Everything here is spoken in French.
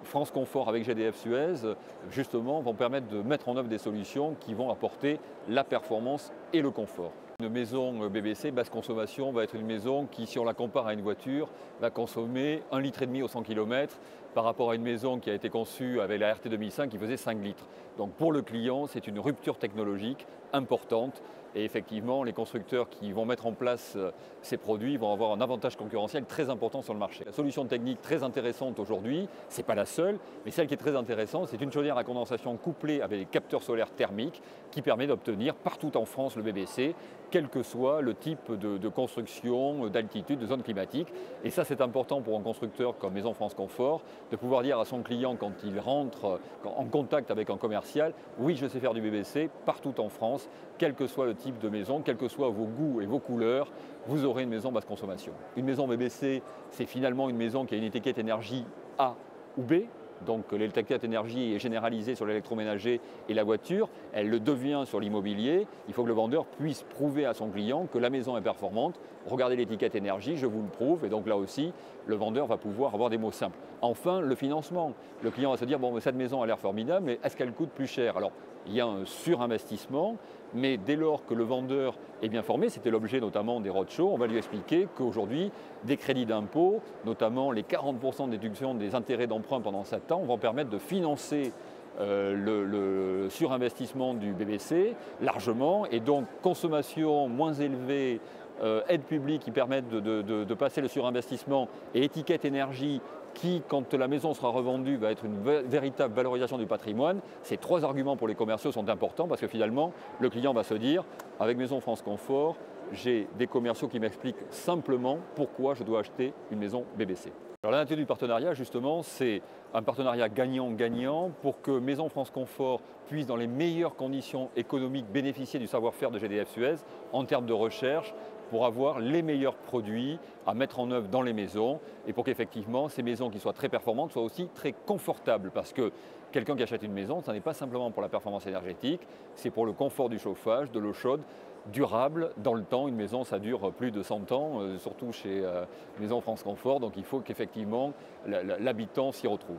France Confort avec GDF Suez, justement, vont permettre de mettre en œuvre des solutions qui vont apporter la performance et le confort. Une maison BBC basse consommation va être une maison qui, si on la compare à une voiture, va consommer 1,5 litre au 100 km par rapport à une maison qui a été conçue avec la RT 2005 qui faisait 5 litres. Donc pour le client, c'est une rupture technologique importante et effectivement, les constructeurs qui vont mettre en place ces produits vont avoir un avantage concurrentiel très important sur le marché. La solution technique très intéressante aujourd'hui, ce n'est pas la seule, mais celle qui est très intéressante, c'est une chaudière à condensation couplée avec des capteurs solaires thermiques qui permet d'obtenir partout en France le BBC, quel que soit le type de construction, d'altitude, de zone climatique. Et ça, c'est important pour un constructeur comme Maison France Confort, de pouvoir dire à son client quand il rentre en contact avec un commercial, oui, je sais faire du BBC partout en France, quel que soit le type de maison, quels que soient vos goûts et vos couleurs, vous aurez une maison basse consommation. Une maison BBC, c'est finalement une maison qui a une étiquette énergie A ou B. Donc l'étiquette énergie est généralisée sur l'électroménager et la voiture, elle le devient sur l'immobilier. Il faut que le vendeur puisse prouver à son client que la maison est performante. Regardez l'étiquette énergie, je vous le prouve. Et donc là aussi, le vendeur va pouvoir avoir des mots simples. Enfin, le financement. Le client va se dire, bon, mais cette maison a l'air formidable, mais est-ce qu'elle coûte plus cher? Alors, il y a un surinvestissement, mais dès lors que le vendeur est bien formé, c'était l'objet notamment des roadshows, on va lui expliquer qu'aujourd'hui, des crédits d'impôt, notamment les 40% de déduction des intérêts d'emprunt pendant 7 ans, vont permettre de financer le surinvestissement du BBC largement, et donc consommation moins élevée, aides publiques qui permettent de passer le surinvestissement et étiquette énergie qui, quand la maison sera revendue, va être une véritable valorisation du patrimoine. Ces 3 arguments pour les commerciaux sont importants parce que finalement, le client va se dire, avec Maison France Confort, j'ai des commerciaux qui m'expliquent simplement pourquoi je dois acheter une maison BBC. Alors la nature du partenariat, justement, c'est un partenariat gagnant-gagnant pour que Maison France Confort puisse, dans les meilleures conditions économiques, bénéficier du savoir-faire de GDF Suez en termes de recherche, pour avoir les meilleurs produits à mettre en œuvre dans les maisons et pour qu'effectivement ces maisons qui soient très performantes soient aussi très confortables parce que quelqu'un qui achète une maison, ce n'est pas simplement pour la performance énergétique, c'est pour le confort du chauffage, de l'eau chaude, durable dans le temps. Une maison, ça dure plus de 100 ans, surtout chez Maison France Confort, donc il faut qu'effectivement l'habitant s'y retrouve.